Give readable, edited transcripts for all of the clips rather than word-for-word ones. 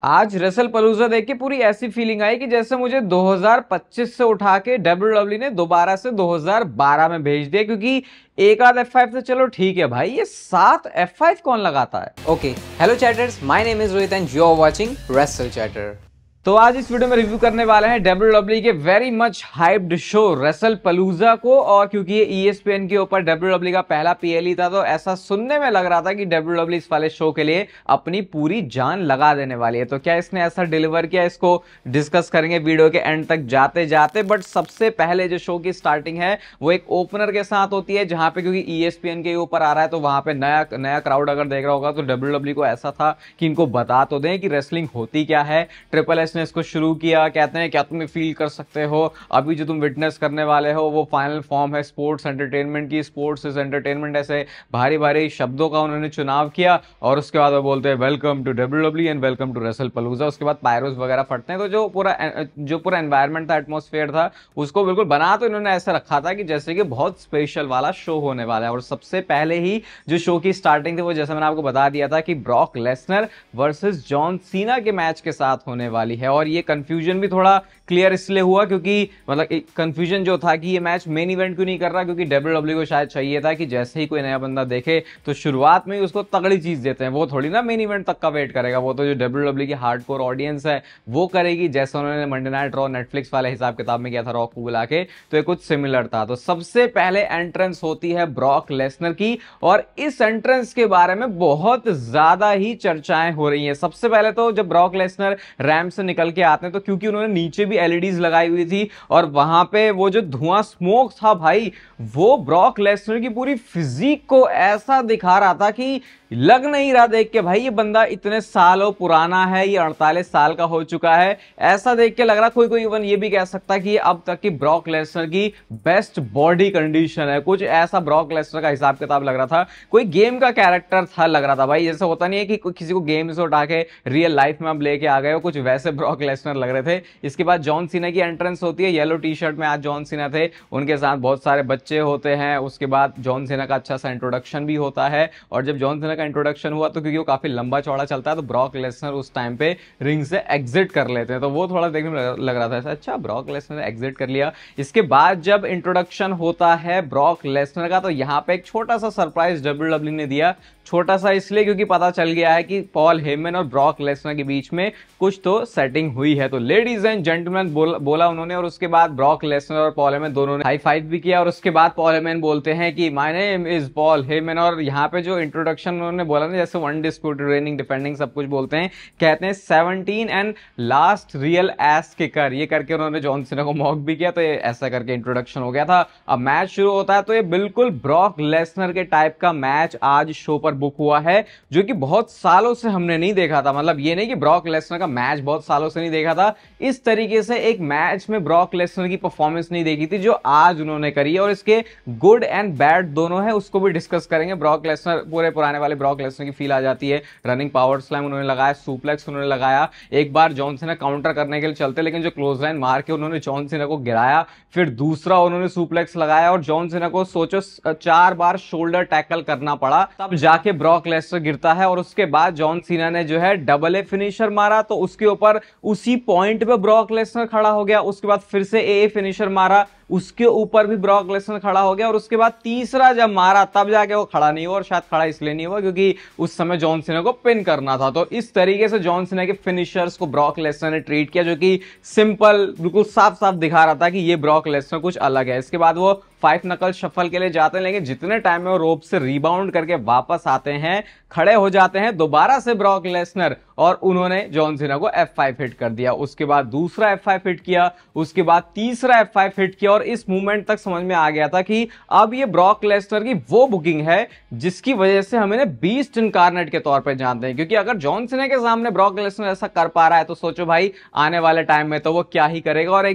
आज रेसल पलूजा देख के पूरी ऐसी फीलिंग आई कि जैसे मुझे 2025 से उठा के डब्ल्यूडब्ल्यू ने दोबारा से 2012 में भेज दिया। क्योंकि एक आध F5 तो चलो ठीक है भाई, ये 7 F5 कौन लगाता है। Okay, hello chatters, my name is Rohit and you are watching wrestle chatter. तो आज इस वीडियो में रिव्यू करने वाले हैं डब्ल्यूडब्ल्यू के very much hyped show WrestlePalooza को। और क्योंकि ये ESPN के ऊपर डब्ल्यूडब्ल्यू का पहला PLE था, तो ऐसा सुनने में लग रहा था कि डब्ल्यूडब्ल्यू इस वाले शो के लिए अपनी पूरी जान लगा देने वाली है। तो क्या इसने ऐसा डिलीवर किया, इसको डिस्कस करेंगे वीडियो के एंड तक जाते जाते। बट सबसे पहले जो शो की स्टार्टिंग है वो एक ओपनर के साथ होती है, जहां पे क्योंकि ESPN के ऊपर आ रहा है तो वहां पे नया क्राउड अगर देख रहा होगा तो डब्ल्यूडब्ल्यू को ऐसा था कि इनको बता तो दें कि रेसलिंग होती क्या है। ट्रिपल एच ने इसको शुरू किया, कहते हैं क्या तुम फील कर सकते हो अभी जो तुम विटनेस करने वाले हो वो फाइनल फॉर्म है स्पोर्ट्स एंटरटेनमेंट की, स्पोर्ट्स इज एंटरटेनमेंट, ऐसे भारी भारी शब्दों का उन्होंने चुनाव किया। और उसके बाद वो बोलते हैं welcome to WW and welcome to WrestlePalooza. उसके बाद पायरोस वगैरह फटते हैं। तो जो पूरा एनवायरमेंट था, एटमॉस्फेयर था, उसको बिल्कुल बना तो इन्होंने ऐसा रखा था कि जैसे कि बहुत स्पेशल वाला शो होने वाला है। और सबसे पहले ही जो शो की स्टार्टिंग थी वो जैसे मैंने आपको बता दिया था कि Brock Lesnar versus John Cena के मैच के साथ होने वाली है। और ये कंफ्यूजन भी थोड़ा क्लियर इसलिए हुआ क्योंकि मतलब कंफ्यूजन जो था कि ये मैच मेन इवेंट क्यों नहीं कर रहा, क्योंकि डब्ल्यूडब्ल्यू को शायद चाहिए था कि जैसे ही कोई नया बंदा देखे तो शुरुआत में ही उसको तगड़ी चीज देते हैं। वो थोड़ी ना मेन इवेंट तक का वेट करेगा, वो तो जो डब्ल्यूडब्ल्यू की हार्डकोर ऑडियंस है वो करेगी, जैसे उन्होंने मंडे नाइट रॉ नेटफ्लिक्स वाले हिसाब किताब में किया था रॉ को बुला के। तो ये कुछ सिमिलर था। तो सबसे पहले एंट्रेंस होती है ब्रॉक लेसनर की, और इस एंट्रेंस के बारे में बहुत ज्यादा ही चर्चाएं हो रही हैं। सबसे पहले तो जब ब्रॉक लेसनर रैंप से निकल के आते हैं तो क्योंकि उन्होंने नीचे भी LEDs लगाई हुई थी और वहां पे वो जो धुआं स्मोक था भाई, वो ब्रॉक लेसनर की पूरी फिजिक को ऐसा दिखा रहा था कि लग नहीं रहा देख के भाई ये बंदा इतने सालों पुराना है, ये 48 साल का हो चुका है। ऐसा देख के लग रहा, कोई इवन ये भी कह सकता है कि ये अब तक की ब्रॉक लेसनर की बेस्ट बॉडी कंडीशन है। कुछ ऐसा ब्रॉक लेसनर का हिसाब किताब लग रहा था, कोई गेम का कैरेक्टर था लग रहा था भाई। जैसे होता नहीं है कि किसी को गेम से उठा के रियल लाइफ में आप लेके आ गए हो, कुछ वैसे ब्रॉक लेसनर लग रहे थे। इसके बाद जॉन सीना की एंट्रेंस होती है, येलो टी-शर्ट में आज जॉन सीना थे, उनके साथ बहुत सारे बच्चे होते हैं। उसके बाद जॉन सीना का अच्छा सा इंट्रोडक्शन भी होता है। और जब जॉन सीना का इंट्रोडक्शन हुआ तो क्योंकि वो काफी लंबा चौड़ा चलता है तो ब्रॉक लेसनर उस टाइम पे रिंग से एग्जिट कर लेते हैं। तो वो थोड़ा देखने में लग रहा था अच्छा ब्रॉक लेसनर एग्जिट कर लिया। इसके बाद जब इंट्रोडक्शन होता है ब्रॉक लेसनर का तो यहां पे एक छोटा सा सरप्राइज डब्ल्यूडब्ल्यू ने दिया। छोटा सा इसलिए क्योंकि पता चल गया है कि पॉल हेमन और ब्रॉक लेसनर के बीच में कुछ तो सेटिंग हुई है। तो लेडीज एंड जेंटलमैन बोला उन्होंने। और उसके बाद ब्रॉक लेसनर और पॉल हेमन दोनों ने हाई फाइव भी किया। और उसके बाद पॉल हेमन बोलते हैं कि my name is Paul Heyman. और यहाँ पे जो इंट्रोडक्शन उन्होंने बोला ना, जैसे वन डिस्प्यूटेड रेनिंग डिफेंडिंग सब कुछ बोलते हैं, कहते हैं 17 and last real S kicker, ये करके उन्होंने जॉन सीना को मॉक भी किया। तो ये ऐसा करके इंट्रोडक्शन हो गया था। अब मैच शुरू होता है तो ये बिल्कुल ब्रॉक लेसनर के टाइप का मैच आज शो पर बुक हुआ है, जो कि बहुत सालों से हमने नहीं देखा था। मतलब ये नहीं कि ब्रॉक लेसनर का मैच बहुत सालों से नहीं देखा था, इस तरीके से एक मैच में ब्रॉक लेसनर की परफॉर्मेंस नहीं देखी थी जो आज उन्होंने करी है। और इसके गुड एंड बैड दोनों है, उसको भी डिस्कस करेंगे। ब्रॉक लेसनर पूरे पुराने वाले ब्रॉक लेसनर की फील आ जाती है। रनिंग पावर स्लैम उन्होंने लगाया, सुप्लेक्स उन्होंने लगाया, एक बार जॉन सीना काउंटर करने के लिए चलते लेकिन जो क्लोज लाइन मार के उन्होंने जॉन सीना को गिराया, फिर दूसरा उन्होंने सुप्लेक्स लगाया और जॉन सीना को सोचो 4 बार शोल्डर टैकल करना पड़ा, तब जाके ब्रॉक लेसनर गिरता है। और उसके बाद जॉन सीना ने जो है डबल ए फिनिशर मारा, तो उसके ऊपर उसी पॉइंट पे ब्रॉक लेसनर खड़ा हो गया। उसके बाद फिर से ए फिनिशर मारा, उसके ऊपर भी ब्रॉक लेसनर खड़ा हो गया। और उसके बाद तीसरा जब मारा तब जाके वो खड़ा नहीं हुआ, और शायद खड़ा इसलिए नहीं हुआ क्योंकि उस समय जॉन सीना को पिन करना था। तो इस तरीके से जॉन सीना के फिनिशर्स को ब्रॉक लेसनर ने ट्रीट किया, जो कि सिंपल बिल्कुल साफ साफ दिखा रहा था कि ये ब्रॉक लेसनर कुछ अलग है। इसके बाद वो 5 नकल शफल के लिए जाते हैं, लेकिन जितने टाइम में वो रोप से रिबाउंड करके वापस आते हैं, खड़े हो जाते हैं दोबारा से ब्रॉक लेसनर, और उन्होंने जॉन सीना को F5 हिट कर दिया। उसके बाद दूसरा F5 हिट किया, उसके बाद तीसरा F5 हिट किया। और इस मूवमेंट तक समझ में आ गया था कि अब ये ब्रॉक लेसनर की वो बुकिंग है जिसकी वजह से हम इन्हें बीस्ट इनकार्नेट के तौर पर जानते हैं। क्योंकि अगर जॉन सीना के सामने ब्रॉक लेसनर ऐसा कर पा रहा है तो सोचो भाई आने वाले टाइम में तो वो क्या ही करेगा। और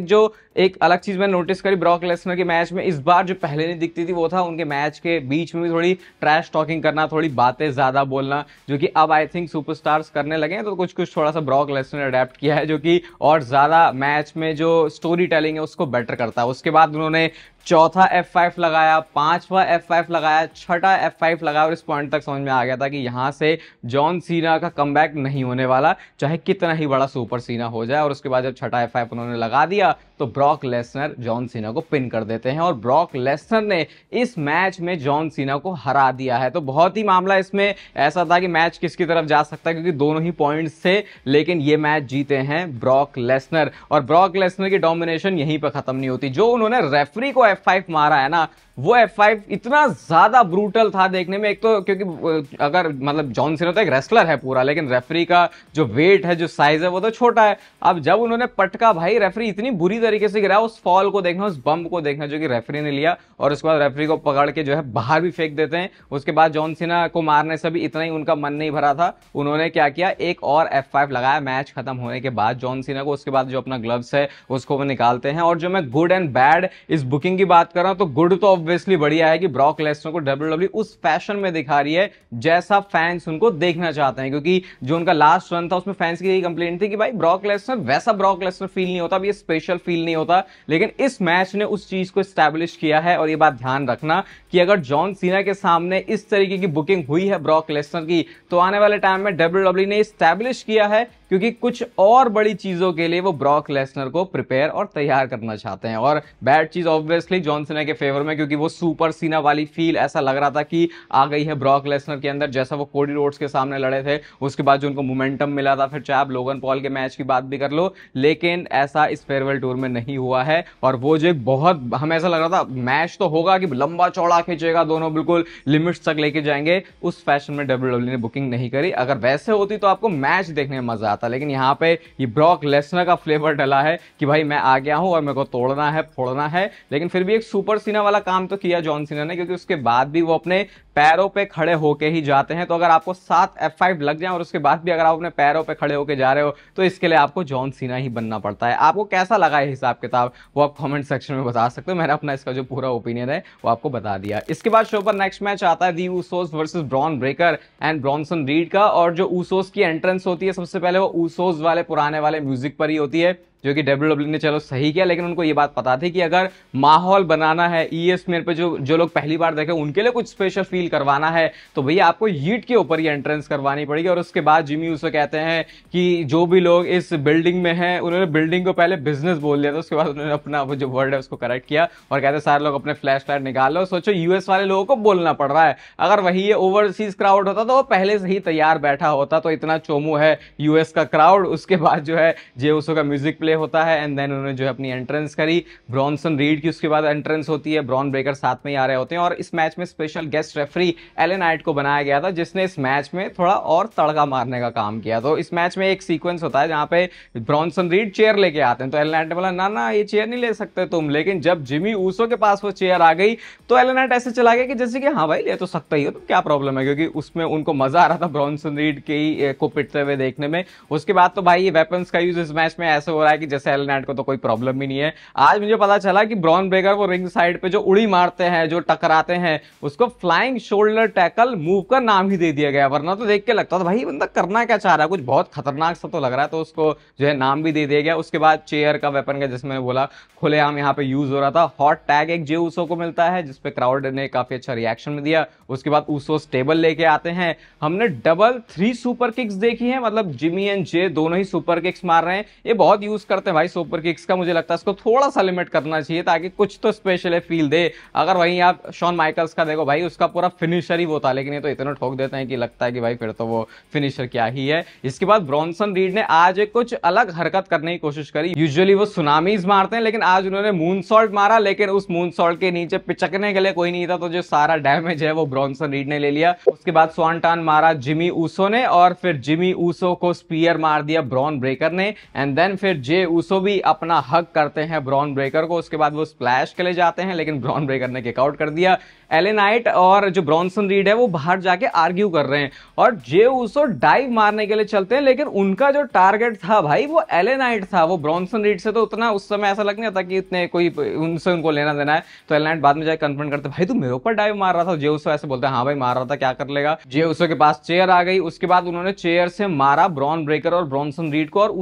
एक अलग चीज मैंने नोटिस करी ब्रॉक लेसनर के मैच में, इस बार जो पहले नहीं दिखती थी वो था उनके मैच के बीच में भी थोड़ी ट्रैश टॉकिंग करना, थोड़ी बातें ज्यादा बोलना, जो कि अब आई थिंक सुपरस्टार्स करने लगे हैं। तो कुछ थोड़ा सा ब्रॉक लेसनर ने अडेप्ट किया है, जो कि और ज्यादा मैच में जो स्टोरी टेलिंग है उसको बेटर करता है। उसके बाद उन्होंने चौथा F5 लगाया, पांचवा F5 लगाया, छठा F5 लगाया और इस पॉइंट तक समझ में आ गया था कि यहां से जॉन सीना का कमबैक नहीं होने वाला, चाहे कितना ही बड़ा सुपर सीना हो जाए। और उसके बाद जब छठा F5 उन्होंने लगा दिया तो ब्रॉक लेसनर जॉन सीना को पिन कर देते हैं और ब्रॉक लेसनर ने इस मैच में जॉन सीना को हरा दिया है। तो बहुत ही मामला इसमें ऐसा था कि मैच किसकी तरफ जा सकता है, क्योंकि दोनों ही पॉइंट्स थे, लेकिन ये मैच जीते हैं ब्रॉक लेसनर। और ब्रॉक लेसनर की डोमिनेशन यहीं पर खत्म नहीं होती। जो उन्होंने रेफरी को F5 मारा है ना, वो F5 इतना ज्यादा ब्रूटल था देखने में। एक तो क्योंकि अगर मतलब जॉन सीना तो एक रेसलर है पूरा, लेकिन रेफरी का जो वेट है, जो साइज है, वो तो छोटा है। अब जब उन्होंने पटका, भाई रेफरी इतनी बुरी तरीके से गिरा, उस फॉल को देखना, उस बम्प को देखना जो कि रेफरी ने लिया, और उसके बाद रेफरी को पकड़ के जो है बाहर भी फेंक देते हैं। उसके बाद जॉन सीना को मारने से भी इतना ही उनका मन नहीं भरा था, उन्होंने क्या किया, एक और F5 लगाया मैच खत्म होने के बाद जॉन सीना को। उसके बाद जो अपना ग्लव्स है उसको वो निकालते हैं। और जो मैं गुड एंड बैड इस बुकिंग की बात कर रहा हूं, तो गुड तो ऑब्वियसली बढ़िया है कि ब्रॉक लेसनर को WWE उस फैशन में दिखा रही है जैसा फैंस उनको देखना चाहते हैं। क्योंकि जो उनका लास्ट रन था उसमें फैंस की यही कंप्लेंट थी कि भाई ब्रॉक लेसनर वैसा ब्रॉक लेसनर फील नहीं होता, ये स्पेशल फील नहीं होता। लेकिन इस मैच ने उस चीज को स्टैब्लिश किया है। और ये बात ध्यान रखना कि अगर जॉन सीना के सामने इस तरीके की बुकिंग हुई है ब्रॉक लेसनर की, तो आने वाले टाइम में WWE ने स्टैब्लिश किया है, क्योंकि कुछ और बड़ी चीजों के लिए वो ब्रॉक लेसनर को प्रिपेयर और तैयार करना चाहते हैं। और बैड चीज ऑब्वियसली जॉन सीना के फेवर में, क्योंकि वो सुपर सीना वाली फील ऐसा लग रहा था कि आ गई है ब्रॉक लेसनर के अंदर, जैसा वो कोडी रोड्स के सामने लड़े थे। उसके बाद जो उनको मोमेंटम मिला था, फिर चाहे आप लोगन पॉल के मैच की बात भी कर लो, लेकिन ऐसा इस फेयरवेल टूर में नहीं हुआ है। और वो जो बहुत हमें ऐसा लग रहा था मैच तो होगा कि लंबा चौड़ा खींचेगा, दोनों बिल्कुल लिमिट्स तक लेके जाएंगे, उस फैशन में WWE ने बुकिंग नहीं करी। अगर वैसे होती तो आपको मैच देखने में मजा आता, लेकिन यहाँ पे ये ब्रॉक लेसनर का फ्लेवर डला है कि भाई मैं आ गया हूं और मेरे को तोड़ना है, फोड़ना है। लेकिन फिर भी एक सुपर सीना वाला काम तो किया जॉन सीना ने, क्योंकि उसके बाद भी वो अपने पैरों पे खड़े होके ही जाते हैं। तो अगर आपको 7 F5 लग जाए और उसके बाद भी अगर आप अपने पैरों पे खड़े होके जा रहे हो, तो इसके लिए आपको जॉन सीना ही बनना पड़ता है। आपको कैसा लगा है हिसाब किताब, वो आप कमेंट सेक्शन में बता सकते हो। मैंने अपना इसका जो पूरा ओपिनियन है वो आपको बता दिया। इसके बाद शो पर नेक्स्ट मैच आता है the Usos versus Bron Breakker and Bronson Reed का। और जो ऊसोस की एंट्रेंस होती है, सबसे पहले वो ऊसोस वाले पुराने वाले म्यूजिक पर ही होती है, जो कि WWE ने चलो सही किया। लेकिन उनको ये बात पता थी कि अगर माहौल बनाना है ESPN पे, जो लोग पहली बार देखे उनके लिए कुछ स्पेशल फील करवाना है, तो भैया आपको यीट के ऊपर ही एंट्रेंस करवानी पड़ेगी। और उसके बाद जिमी ऊसो कहते हैं कि जो भी लोग इस बिल्डिंग में हैं, उन्होंने बिल्डिंग को पहले बिजनेस बोल दिया था, उसके बाद उन्होंने अपना वो जो वर्ड है उसको करेक्ट किया और कहते हैं सारे लोग अपने फ्लैश लाइट निकाल लो। सोचो US वाले लोगों को बोलना पड़ रहा है। अगर वही ये ओवरसीज क्राउड होता तो वो पहले से ही तैयार बैठा होता। तो इतना चोमू है US का क्राउड। उसके बाद जो है जे ऊसो का म्यूजिक प्ले होता है एंड देन उन्होंने जो है अपनी एंट्रेंस करी ब्रॉनसन रीड की। उसके बाद एंट्रेंस होती है, ब्रॉन ब्रेकर साथ में ही आ रहे होते हैं। और इस मैच में special guest referee Alan Knight को बनाया गया था, जिसने इस मैच में थोड़ा और तड़का मारने का काम किया। तो इस मैच में एक सीक्वेंस होता है जहां पे ब्रॉनसन रीड चेयर लेके आते हैं, तो एलन नाइट ने बोला ना ना ये चेयर नहीं ले सकते तुम। लेकिन जब जिमी ऊसो के पास वो चेयर आ गई तो एलन नाइट ऐसे चला गया कि जैसे कि हाँ भाई ले तो सकता ही हो, तो क्या प्रॉब्लम है, क्योंकि उसमें उनको मजा आ रहा था ब्रॉनसन रीड के को पिटते हुए देखने में। उसके बाद तो भाई ये वेपन्स का यूज इस मैच में ऐसे हो रहा है कि जैसे एलन नाइट को तो कोई प्रॉब्लम ही नहीं है। आज मुझे पता चला कि ब्रॉन ब्रेकर वो रिंग साइड पे जो उड़ी मारते हैं, जो टकराते हैं, उसको फ्लाइंग शोल्डर टैकल मूव का नाम ही दे दिया गया। वरना तो देख के लगता था भाई बंदा करना क्या चाह रहा है, कुछ बहुत खतरनाक सा तो लग रहा है, तो उसको जो है नाम भी दे दिया गया। उसके बाद चेयर का वेपन का, जैसे मैंने बोला, खुलेआम यहाँ पे यूज हो रहा था। हॉट टैग एक जे ऊसो को मिलता है, जिसपे क्राउड ने काफी अच्छा रिएक्शन दिया। उसके बाद ऊसोस टेबल लेके आते हैं। हमने डबल 3 सुपर किक्स देखी है, मतलब जिमी एंड जे दोनों ही सुपर किक्स मार रहे हैं। ये बहुत यूज करते हैं भाई सुपर किक्स का, मुझे लगता है इसको थोड़ा सा लिमिट करना चाहिए ताकि कुछ तो स्पेशल फील दे। अगर वहीं आप शॉन माइकल्स का देखो भाई, उसका पूरा फिनिशर ही वो था, लेकिन ये तो इतना ठोक देते हैं कि लगता है कि भाई फिर तो वो फिनिशर क्या ही है। इसके बाद ब्रॉनसन रीड ने आज एक कुछ अलग हरकत करने की कोशिश करी। यूजुअली वो सुनामीज मारते हैं, लेकिन आज उन्होंने मून सॉल्ट मारा, लेकिन उस मून सॉल्ट के नीचे पिचकने के लिए कोई नहीं था, तो जो सारा डैमेज है वो ब्रॉनसन रीड ने ले लिया। उसके बाद स्वांटान मारा जिमी ऊसो ने, और फिर जिमी ऊसो को स्पीयर मार दिया ब्रॉन ब्रेकर ने। एंड देन फिर जे ऊसो भी अपना हक करते हैं ब्रॉन ब्रेकर को। उसके बाद वो स्प्लैश के लिए जाते हैं, लेकिन ब्रॉन ब्रेकर ने किक आउट कर दिया। एलन नाइट और जो ब्रॉनसन रीड है वो बाहर जाके आर्ग्यू कर रहे हैं, और जे ऊसो डाइव मारने के लिए चलते हैं, लेकिन उनका जो टारगेट था भाई वो एलन नाइट था। वो ब्रॉनसन रीड से तो उतना उस समय ऐसा लग नहीं था कि इतने कोई उनसे उनको लेना देना है। तो एलन नाइट बाद में जाके कन्फ्रंट करते, भाई तू मेरे ऊपर डाइव मार रहा था। जे ऊसो ऐसे बोलते हैं हाँ भाई मार रहा था, क्या कर लेगा। जे ऊसो के पास चेयर आ गई। उसके बाद उन्होंने चेयर से मारा ब्रॉन ब्रेकर और ब्रॉनसन रीड को, और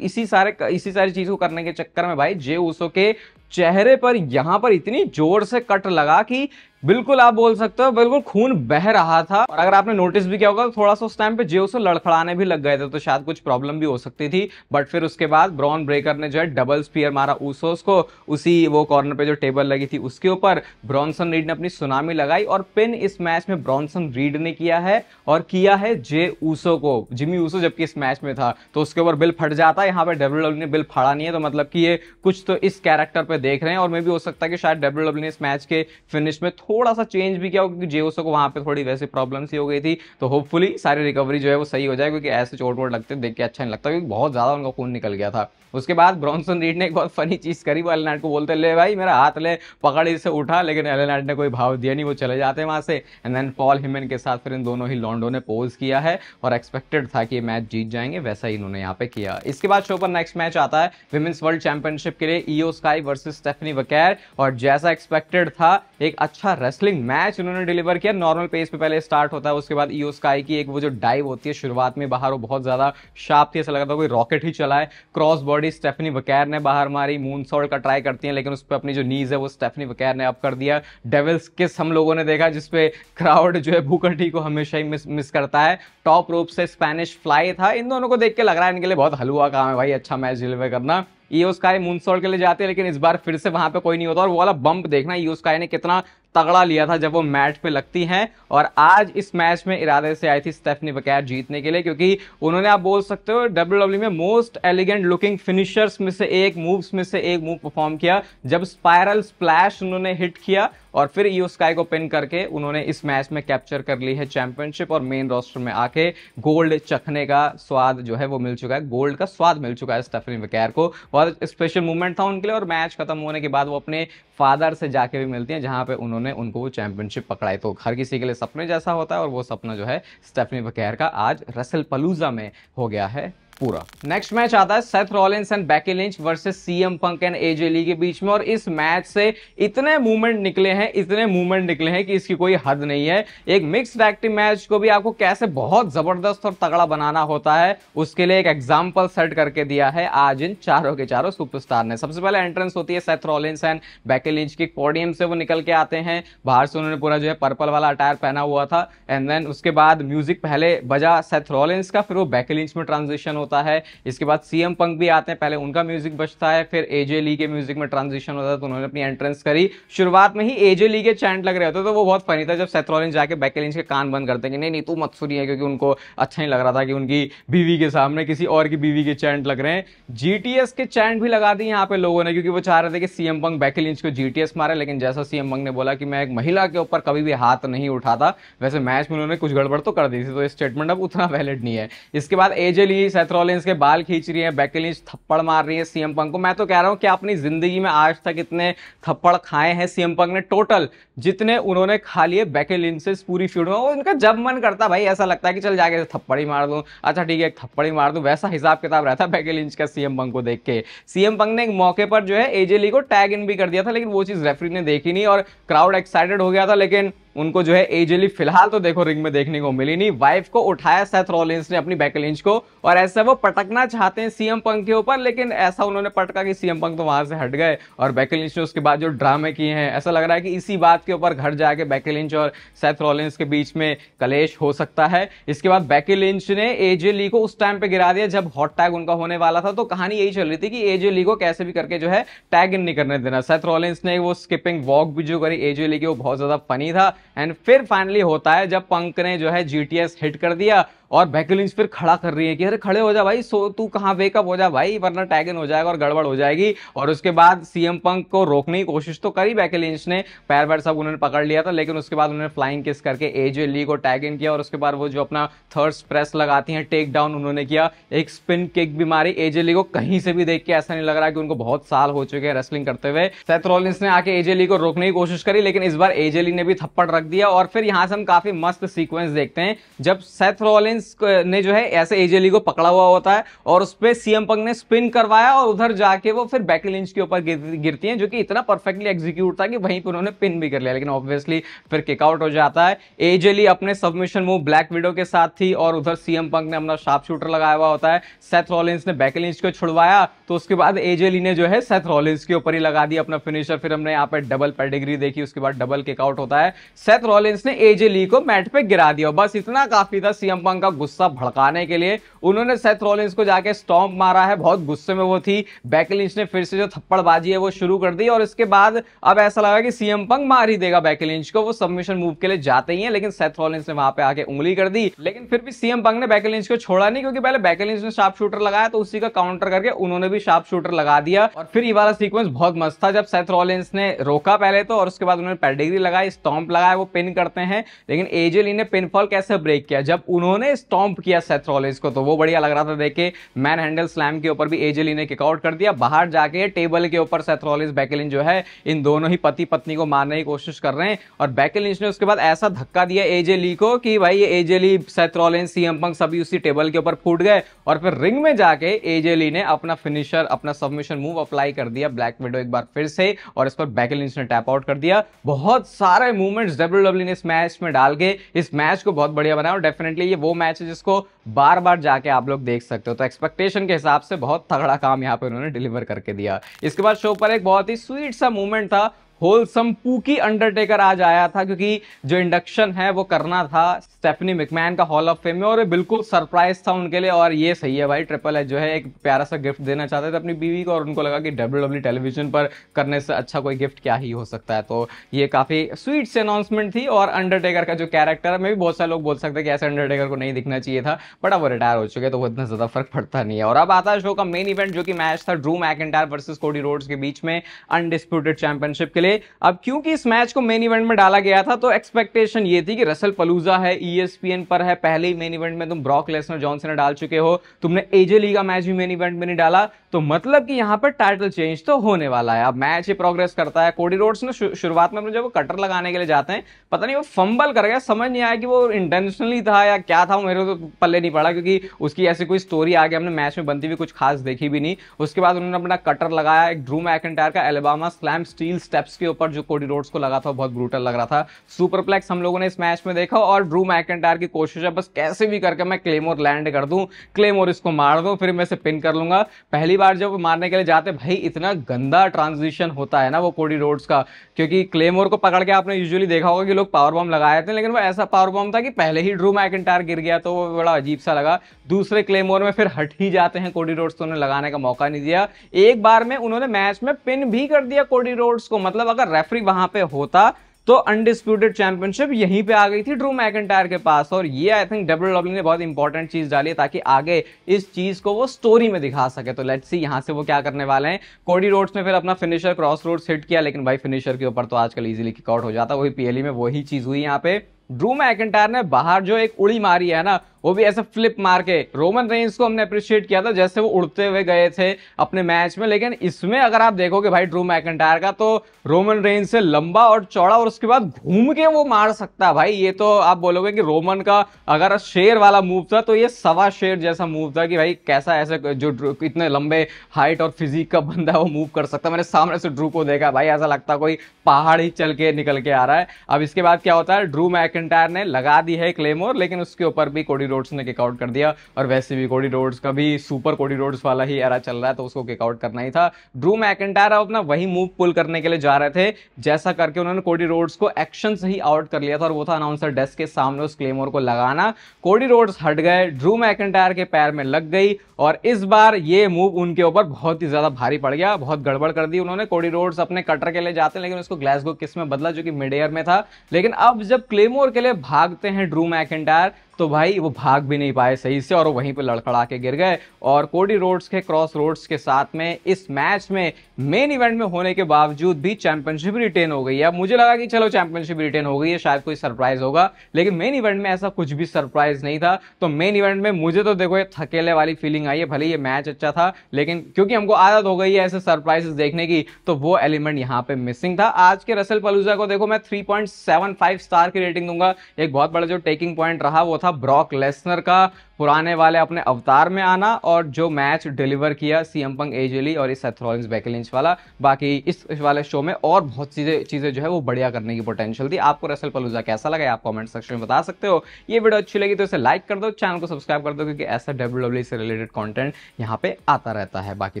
इसी सारी चीज को करने के चक्कर में भाई जे ऊसो के चेहरे पर यहां पर इतनी जोर से कट लगा कि बिल्कुल आप बोल सकते हो बिल्कुल खून बह रहा था। और अगर आपने नोटिस भी किया होगा तो थोड़ा सा उस टाइम पे जे उसे लड़खड़ाने भी लग गए थे, तो शायद कुछ प्रॉब्लम भी हो सकती थी। बट फिर उसके बाद ब्रॉन ब्रेकर ने जो है डबल स्पीयर मारा ऊसोस को, उसी वो कॉर्नर पे जो टेबल लगी थी उसके ऊपर ब्रॉनसन रीड ने अपनी सुनामी लगाई और पिन इस मैच में ब्रॉनसन रीड ने किया है और किया है जे ऊसो को, जिमी ऊसो जबकि इस मैच में था तो उसके ऊपर बिल फट जाता है। यहाँ पे डब्ल्यूडब्ल्यूई ने बिल फाड़ा नहीं है, तो मतलब कि ये कुछ तो इस कैरेक्टर पे देख रहे हैं। और मे भी हो सकता है कि शायद डब्ल्यूडब्ल्यूई ने इस मैच के फिनिश में थोड़ा सा चेंज भी किया हो, क्योंकि जे ऊसो को वहां पे थोड़ी वैसी प्रॉब्लम सी हो गई थी। तो होपफुली सारी रिकवरी जो है वो सही हो जाए, क्योंकि ऐसे चोट वोट लगते देख के अच्छा नहीं लगता, क्योंकि बहुत ज्यादा उनका खून निकल गया था। उसके बाद ब्रॉनसन रीड ने एक बहुत फनी चीज करी, वो एल नाइट को बोलते ले भाई मेरा हाथ ले, पकड़ इसे उठा, लेकिन एल नाइट ने कोई भाव दिया नहीं, वो चले जाते हैं वहां से। एंड देन पॉल हेमन के साथ फिर इन दोनों ही लॉन्डो ने पोज किया है और एक्सपेक्टेड था कि ये मैच जीत जाएंगे, वैसा ही इन्होंने यहाँ पे किया। इसके बाद शो पर नेक्स्ट मैच आता है विमेंस वर्ल्ड चैंपियनशिप के लिए इयो स्काई वर्सेस स्टेफनी वकैर, और जैसा एक्सपेक्टेड था एक अच्छा रेसलिंग मैच उन्होंने डिलीवर किया। नॉर्मल पेस पे पहले स्टार्ट होता है, उसके बाद इयो स्काई की एक वो जो डाइव होती है शुरुआत में बाहर, वो बहुत ज्यादा शार्प थी, ऐसा लगा था कोई रॉकेट ही चला है। क्रॉस बॉडी स्टेफनी वकैर ने बाहर मारी, मून सॉल्ट का ट्राई करती है, लेकिन उस पर अपनी जो नीज है वो स्टेफनी वकैर ने अप कर दिया। डेविल्स किस हम लोगों ने देखा, जिसपे क्राउड जो है बुकर टी को हमेशा ही मिस करता है। टॉप रोप से स्पेनिश फ्लाई था। इन दोनों को देख के लग रहा है इनके लिए बहुत हलवा काम है भाई अच्छा मैच डिलीवर करना। इयो स्काई मूनसॉल्ट के लिए जाते हैं, लेकिन इस बार फिर से वहां पे कोई नहीं होता। और वो वाला बम्प देखना इयो स्काई ने कितना तगड़ा लिया था जब वो मैट पे लगती हैं। और आज इस मैच में इरादे से आई थी स्टेफनी वकैर जीतने के लिए, क्योंकि उन्होंने आप बोल सकते हो डब्ल्यूडब्ल्यूई में मोस्ट एलिगेंट लुकिंग फिनिशर्स में से एक, मूव्स में से एक मूव परफॉर्म किया जब स्पाइरल स्प्लैश उन्होंने हिट किया, और फिर इयो स्काई को पिन करके उन्होंने इस मैच में कैप्चर कर ली है चैंपियनशिप। और मेन रोस्टर में आके गोल्ड चखने का स्वाद जो है वो मिल चुका है, गोल्ड का स्वाद मिल चुका है स्टेफनी वकैर को। बहुत स्पेशल मूवमेंट था उनके लिए। और मैच खत्म होने के बाद वो अपने फादर से जाके भी मिलती हैं, जहां पे उन्होंने उनको वो चैंपियनशिप पकड़ाई। तो हर किसी के लिए सपने जैसा होता है, और वो सपना जो है स्टेफनी वकैर का आज रेसलपलूजा में हो गया है पूरा। नेक्स्ट मैच आता है Seth Rollins and Becky Lynch versus CM Punk and AJ Lee के बीच में। और इस मैच से इतने मूवमेंट निकले हैं कि इसकी कोई हद नहीं है। एक मिक्स्ड टैग टीम मैच को भी आपको कैसे बहुत जबरदस्त और तगड़ा बनाना होता है, उसके लिए एक एग्जांपल सेट करके दिया है आज इन चारों के चारों सुपरस्टार ने। सबसे पहले एंट्रेंस होती है Seth Rollins and Becky lynch की। पोडियम से वो निकल के आते हैं, बाहर से उन्होंने पूरा जो है पर्पल वाला अटायर पहना हुआ था। एंड देन उसके बाद म्यूजिक पहले बजा सेथ रॉलिंस का, फिर वो बेकी लिंच में ट्रांजिशन होता है। इसके बाद सीएम पंक भी आते हैं, पहले उनका म्यूजिक बजता है, फिर एजे ली के म्यूजिक में ट्रांजिशन होता है। तो उन्होंने अपनी एंट्रेंस करी। शुरुआत में ही एजे ली के चैंट लग रहे होते, तो वो बहुत फनी था जब सेथ रॉलिंस जाके बेकी लिंच के कान बंद करते हैं कि नहीं नहीं तू मत सुनिए, क्योंकि उनको अच्छा नहीं लग रहा था कि उनकी बीवी के सामने किसी और की बीवी के चैंट लग रहे हैं। जीटीएस के चैंट भी लगा दिए यहाँ पे लोगों ने, क्योंकि वो चाह रहे थे कि सीएम पंक बेकी लिंच को जीटीएस मारे। लेकिन जैसा सीएम पंक ने बोला कि मैं एक महिला के ऊपर कभी भी हाथ नहीं उठाता, वैसे मैच में उन्होंने कुछ गड़बड़ तो कर दी थी, तो ये स्टेटमेंट अब उतना वैलिड नहीं है। इसके बाद एजे ली सेथ रॉलिंस के बाल खींच रही है, बेकी लिंच थप्पड़ मार रही है सीएम पंक को। मैं तो कह रहा हूं कि अपनी जिंदगी में आज तक इतने थप्पड़ खाए हैं सीएम पंक ने, टोटल जितने उन्होंने खा लिए बेकी लिंच से पूरी फीड में, वो उनका जब मन करता भाई ऐसा लगता है कि चल जाके थप्पड़ ही मार दूं, अच्छा ठीक है एक थप्पड़ ही मार दूं, वैसा हिसाब किताब रहता है बेकी लिंच का सीएम पंक को देख के। सीएम पंक ने एक मौके पर जो है एजे ली को टैग इन भी कर दिया था, लेकिन वो चीज रेफरी ने देखी नहीं और क्राउड एक्साइटेड हो गया था। लेकिन उनको जो है एजे ली फिलहाल तो देखो रिंग में देखने को मिली नहीं। वाइफ को उठाया सेथ रॉलिंस ने अपनी बेकी लिंच को, और ऐसा वो पटकना चाहते हैं सीएम पंक के ऊपर, लेकिन ऐसा उन्होंने पटका कि सीएम पंक तो वहां से हट गए। और बेकी लिंच ने उसके बाद जो ड्रामे किए हैं, ऐसा लग रहा है कि इसी बात के ऊपर घर जाके बेकी लिंच और सेथ रॉलिंस के बीच में कलेश हो सकता है। इसके बाद बेकी लिंच ने एजे ली को उस टाइम पे गिरा दिया जब हॉट टैग उनका होने वाला था। तो कहानी यही चल रही थी कि एजे ली को कैसे भी करके जो है टैग इन नहीं करने देना। सेथ रॉलिंस ने वो स्किपिंग वॉक भी जो करी एजे ली की, वो बहुत ज्यादा फनी था। एंड फिर फाइनली होता है जब पंक ने जो है जीटीएस हिट कर दिया, और बेकी लिंच फिर खड़ा कर रही है कि अरे खड़े हो जा भाई, सो तू कहां वेकअप हो जा भाई, वरना टैग इन हो जाएगा और गड़बड़ हो जाएगी। और उसके बाद सीएम पंक को रोकने की कोशिश तो करी बेकी लिंच ने, पैर वैर सब उन्होंने पकड़ लिया था, लेकिन उसके बाद उन्होंने फ्लाइंग किस करके एजे ली को टैग इन किया। और उसके बाद वो जो अपना थर्ड प्रेस लगाती हैं, टेक डाउन उन्होंने किया, एक स्पिन किक भी मारी। एजे ली को कहीं से भी देख के ऐसा नहीं लग रहा कि उनको बहुत साल हो चुके हैं रेसलिंग करते हुए। सेथ रॉलिंस ने आके एजे ली को रोकने की कोशिश करी, लेकिन इस बार एजे ली ने भी थप्पड़ रख दिया। और फिर यहां से हम काफी मस्त सीक्वेंस देखते हैं जब सेथ रॉलिंस रॉलिंस ने जो है ऐसे एजे ली को पकड़ा हुआ होता है और उस पर सीएम पंक ने स्पिन करवाया और उधर जाके वो फिर बेकी लिंच के ऊपर गिरती हैं, जो कि इतना परफेक्टली एग्जीक्यूट था कि वहीं पर उन्होंने पिन भी कर लिया, लेकिन ऑब्वियसली फिर किकआउट हो जाता है। एजे ली अपने सबमिशन मूव ब्लैक विडो के साथ थी और उधर सीएम पंक ने अपना शार्प शूटर लगाया हुआ होता है। सेथ रॉलिंस ने बेकी लिंच को छुड़वाया तो उसके बाद एजे ली ने जो है सेथ रॉलिंस के ऊपर ही लगा दिया अपना फिनिशर। फिर हमने यहाँ पे डबल पेडिग्री देखी, उसके बाद डबल किकआउट होता है। सेथ रॉलिंस ने एजे ली को मैट पे गिरा दिया। बस इतना काफी था सीएम पंक का गुस्सा भड़काने के लिए। उन्होंने सेथ रॉलिंस को जाके स्टॉम्प मारा है, बहुत गुस्से में वो थी। बेकी लिंच ने फिर से जो थप्पड़बाजी है वो शुरू कर दी और इसके बाद अब ऐसा लगा कि सीएम पंक मार ही देगा बेकी लिंच को। वो सबमिशन मूव के लिए जाते ही हैं, लेकिन सेथ रॉलिंस ने वहां पे आके उंगली कर दी। लेकिन फिर भी सीएम पंक ने बेकी लिंच को छोड़ा नहीं, क्योंकि पहले बेकी लिंच ने शार्प शूटर लगाया तो उसी का काउंटर करके उन्होंने भी शार्प शूटर लगा दिया। और फिर ये वाला सीक्वेंस बहुत मस्त था, जब सेथ रॉलिंस ने रोका पहले तो, और उसके बाद उन्होंने पेडिग्री लगाई, स्टॉम्प लगाया, वो पिन करते हैं। लेकिन एजे ली ने पिनफॉल कैसे ब्रेक किया, जब उन्होंने स्टॉम्प किया सेथ रॉलिंस को, तो वो बढ़िया लग रहा था देख के। मैन हैंडल स्लैम के ऊपर भी एजे ली ने किकआउट कर दिया। बाहर जाके टेबल के ऊपर सेथ रॉलिंस बेकी लिंच जो है इन दोनों ही पति पत्नी को मारने की कोशिश कर रहे हैं, और बेकी लिंच ने उसके बाद ऐसा धक्का दिया एजे ली को कि भाई ये एजे ली, सेथ रॉलिंस, सीएम पंक सभी उसी टेबल के ऊपर फूट गए। और फिर रिंग में जाके एजे ली ने अपना फिनिशर, अपना सबमिशन मूव अप्लाई कर दिया, ब्लैक विडो एक बार फिर से, और इस पर बेकी लिंच ने टैप आउट कर दिया। बहुत सारे मूवमेंट्स डब्ल्यूडब्ल्यूई ने इस मैच में डाल के इस मैच को बहुत बढ़िया बनाया, और डेफिनेटली ये वो मैच है जिसको बार बार जाके आप लोग देख सकते हो। तो एक्सपेक्टेशन के हिसाब से बहुत तगड़ा काम यहाँ पे उन्होंने डिलीवर करके दिया। इसके बाद शो पर एक बहुत ही स्वीट सा मूवमेंट था, होलसम पूकी अंडरटेकर आज आया था, क्योंकि जो इंडक्शन है वो करना था स्टेफनी मैकमैन का हॉल ऑफ फेम में, और बिल्कुल सरप्राइज था उनके लिए। और ये सही है भाई, ट्रिपल एच जो है एक प्यारा सा गिफ्ट देना चाहते थे अपनी बीवी को, और उनको लगा कि डब्ल्यूडब्ल्यूई टेलीविजन पर करने से अच्छा कोई गिफ्ट क्या ही हो सकता है। तो ये काफी स्वीट से अनाउंसमेंट थी। और अंडरटेकर का जो कैरेक्टर है, मैं भी बहुत सारे लोग बोल सकते हैं कि ऐसे अंडरटेकर को नहीं दिखना चाहिए था, बट अब वो रिटायर हो चुके तो वो इतना ज्यादा फर्क पड़ता नहीं है। और अब आता है शो का मेन इवेंट, जो कि मैच था Drew McIntyre versus Cody Rhodes के बीच में अनडिस्प्यूटेड चैंपियनशिप के लिए। अब क्योंकि इस मैच को मेन इवेंट में डाला गया था, तो एक्सपेक्टेशन ये थी कि रसल पलूजा है, ESPN पर है, पहले ही मेन इवेंट में तुम ब्रॉक लेसनर जॉन सीना डाल चुके हो, तुमने एजे ली का मैच भी मेन इवेंट में नहीं डाला, तो मतलब कि यहां पर टाइटल चेंज तो होने वाला है। अब मैच ये प्रोग्रेस करता है। कोडी रोड्स ने शुरुआत में जब वो कटर लगाने के लिए जाते हैं, पता नहीं वो फंबल कर गया, समझ नहीं आया कि वो इंटेंशनली था या क्या था, मेरे को तो पल्ले नहीं पड़ा, क्योंकि उसकी ऐसी कोई स्टोरी आगे हमने मैच में बनती हुई कुछ खास देखी भी नहीं। उसके बाद उन्होंने अपना कटर लगाया, एक ड्रू मैकिंटायर का एलबामा स्लैम स्टील स्टेप्स के ऊपर जो कोडी रोड्स को लगा था, बहुत ब्रूटल लग रहा था। सुपरप्लेक्स हम लोगों ने इस मैच में देखा, और ड्रू मैकिंटायर की कोशिश है बस कैसे भी करके मैं क्लेमोर लैंड कर दूं, क्लेमोर इसको मार दूं, फिर मैं इसे पिन कर लूंगा। पहली बार जब मारने के लिए जाते भाई, इतना गंदा ट्रांजिशन होता है ना वो कोडी रोड्स का, क्योंकि क्लेमोर को पकड़ के आपने यूजुअली देखा होगा कि लोग पावर बॉम्ब लगाए थे, लेकिन वो ऐसा पावर बॉम्ब था कि पहले ही ड्रू मैकिंटायर गिर गया, तो वो बड़ा अजीब सा लगा। दूसरे क्लेमोर में फिर हट ही जाते हैं कोडी रोड्स, तो उन्हें लगाने का मौका नहीं दिया। एक बार में उन्होंने मैच में पिन भी कर दिया कोडी रोड्स को, मतलब अगर रेफरी वहां पे होता तो अनडिस्प्यूटेड चैंपियनशिप यहीं पे आ गई थी ड्रू मैकिंटायर के पास। और ये आई थिंक डब्ल्यूडब्ल्यूई ने बहुत इंपॉर्टेंट चीज डाली है, ताकि आगे इस चीज को वो स्टोरी में दिखा सके। तो लेट्स सी यहां से वो क्या करने वाले हैं। कोडी रोड्स ने फिर अपना फिनिशर क्रॉस रोड्स हिट किया, लेकिन भाई फिनिशर के ऊपर तो आजकल इजीली किकआउट हो जाता, वही पीएलई में वही चीज हुई यहाँ पे। ड्रू मैकिंटायर ने बाहर जो एक उड़ी मारी है ना, वो भी ऐसे फ्लिप मार के रोमन रेंज को हमने अप्रिशिएट किया था, जैसे वो उड़ते हुए गए थे अपने मैच में। लेकिन इसमें अगर आप देखोगे भाई ड्रू मैकिंटायर का, तो रोमन रेंज से लंबा और चौड़ा, और उसके बाद घूम के वो मार सकता है भाई। ये तो आप बोलोगे कि रोमन का अगर शेर वाला मूव था, तो ये सवा शेर जैसा मूव था, कि भाई कैसा ऐसे जो इतने लंबे हाइट और फिजिक का बंदा है वो मूव कर सकता है। मैंने सामने से ड्रू को देखा भाई, ऐसा लगता कोई पहाड़ ही चल के निकल के आ रहा है। अब इसके बाद क्या होता है, ड्रू मैकिंटायर ने लगा दी है क्लेमोर, लेकिन उसके ऊपर भी कोडी रोड्स ने किकआउट कर दिया। और वैसे भी कोडी रोड्स का भी सुपर कोडी रोड्स वाला ही एरा चल रहा है, तो उसको किकआउट करना ही था। ड्रू मैकिंटायर अपना वही मूव पुल करने के लिए जा रहे थे, जैसा करके उन्होंने कोडी रोड्स को एक्शन से ही आउट कर लिया था, और वो था अनाउंसर डेस्क के सामने उस क्लेमोर को लगाना। कोडी रोड्स हट गए, ड्रू मैकिंटायर के पैर में लग गई, और इस बार ये मूव उनके ऊपर बहुत ही ज्यादा भारी पड़ गया, बहुत गड़बड़ कर दी उन्होंने। कोडी रोड्स अपने कटर के लिए जाते हैं, लेकिन उसको ग्लासगो किस में बदला, जो कि मिड एयर में था। लेकिन अब जब क्लेमोर के लिए भागते हैं ड्रू मैकिंटायर, तो भाई वो भाग भी नहीं पाए सही से, और वो वहीं पे लड़खड़ा के गिर गए। और कोडी रोड्स के क्रॉस रोड्स के साथ में इस मैच में मेन इवेंट में होने के बावजूद भी चैंपियनशिप रिटेन हो गई है। अब मुझे लगा कि चलो चैंपियनशिप रिटेन हो गई है, शायद कोई सरप्राइज होगा, लेकिन मेन इवेंट में ऐसा कुछ भी सरप्राइज नहीं था। तो मेन इवेंट में मुझे तो देखो ये थकेले वाली फीलिंग आई है। भले ये मैच अच्छा था, लेकिन क्योंकि हमको आदत हो गई है ऐसे सरप्राइजेस देखने की, तो वो एलिमेंट यहाँ पे मिसिंग था। आज के रसल पलूजा को देखो मैं 3.75 स्टार की रेटिंग दूंगा। एक बहुत बड़ा जो टेकिंग पॉइंट रहा वो था था ब्रॉक लेसनर का पुराने वाले अपने अवतार में आना, और जो मैच डिलीवर किया सीएम पंक एजे ली और इस सेथ रॉलिंस बेकी लिंच वाला। बाकी इस वाले शो में और बहुत चीजें जो है वो बढ़िया करने की पोटेंशियल थी। आपको रेसल पलूजा कैसा लगा आप कमेंट सेक्शन में बता सकते हो। ये वीडियो अच्छी लगी तो इसे लाइक कर दो, चैनल को सब्सक्राइब कर दो, क्योंकि ऐसा WWE से रिलेटेड कंटेंट यहाँ पे आता रहता है। बाकी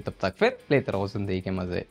तब तक फिर लेते रहो जिंदगी के मजे।